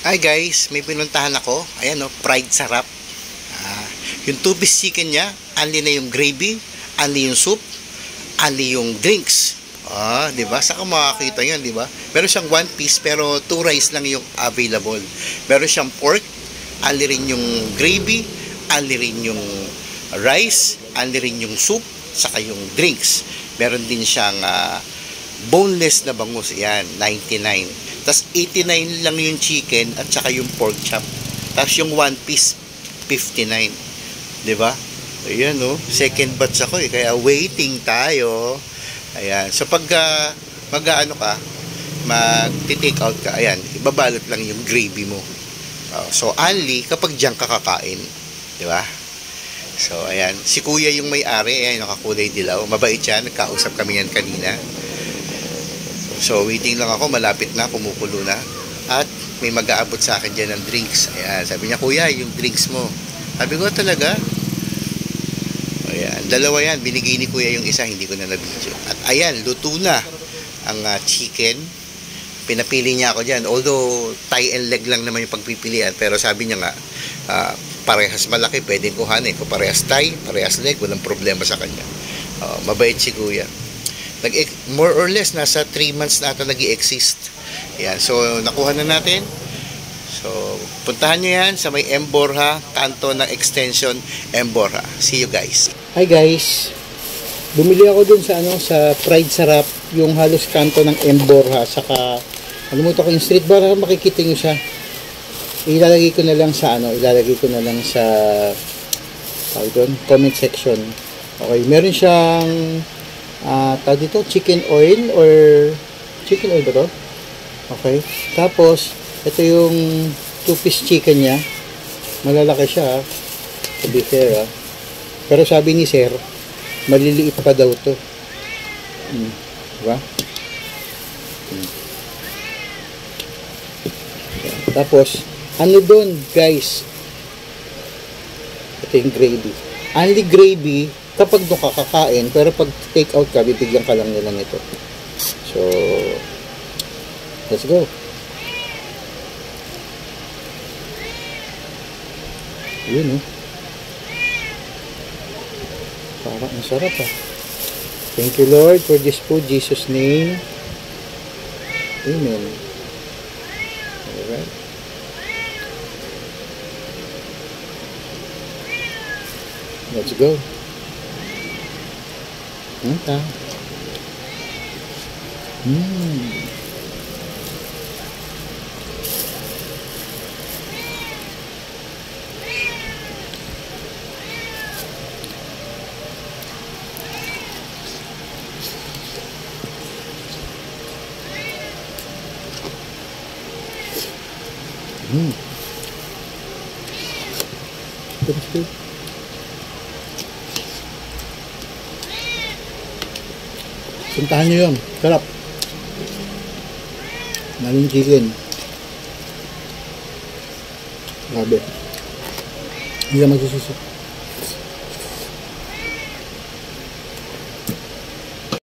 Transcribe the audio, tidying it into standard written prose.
Hi guys, may pinuntahan ako. Ayan fried sarap. Yung two-piece chicken niya, only na yung gravy, only yung soup, only yung drinks. Di ba? Saka makakita 'yan, di ba? Meron siyang one piece pero two rice lang yung available. Meron siyang pork, only rin yung gravy, only rin yung rice, only rin yung soup, saka yung drinks. Meron din siyang boneless na bangus. Yan, 99. Tapos 89 lang yung chicken at saka yung pork chop. Tapos yung one piece 59. 'Di ba? Ayan second batch ako kaya waiting tayo. Ayan. So pag mag-aano ka, mag-take out ka, ayan, ibabalot lang yung gravy mo. So only kapag diyan ka kakain, 'di ba? So ayan, si Kuya yung may-ari, ayan, nakakulay dilaw. Mabait yan, nagkausap kami yan kanina. So, waiting lang ako, malapit na, kumukulo na. At may mag-aabot sa akin dyan ng drinks. Ayan, sabi niya, Kuya, yung drinks mo. Sabi ko, talaga? Ayan, dalawa yan. Binigay ni Kuya yung isa, hindi ko na na-video. At ayan, luto na ang chicken. Pinapili niya ako dyan. Although, thigh and leg lang naman yung pagpipilian. Pero sabi niya nga, parehas malaki, pwedeng kuhanin. Kung parehas thigh, parehas leg, walang problema sa kanya. Mabait si Kuya. More or less nasa 3 months na ata nag-i-exist. Yan, so nakuha na natin. So puntahan nyo yan sa may M. Borja, kanto ng extension M. Borja. See you guys. Hi guys. Bumili ako dun sa sa fried sarap, yung halos kanto ng M. Borja, saka nalimutan ko yung street bar, makikita nyo siya. Ilalagay ko na lang sa comment section. Okay, meron siyang tawag dito, chicken oil ba to? Okay. Tapos, ito yung two-piece chicken niya. Malalaki siya, to be fair Pero sabi ni sir, maliliit pa daw to. Diba? Tapos, ano doon, guys? Ito yung gravy. Only gravy kapag doon ka kakain, pero pag take out ka, bibigyan ka lang nila nito. So, let's go. Yun parang masarap Thank you Lord for this food, Jesus name. Amen. Alright. Let's go. Mantap. Good. Puntahan nyo yun. Sarap. Maling chicken. Grabe. Hindi na magsususo.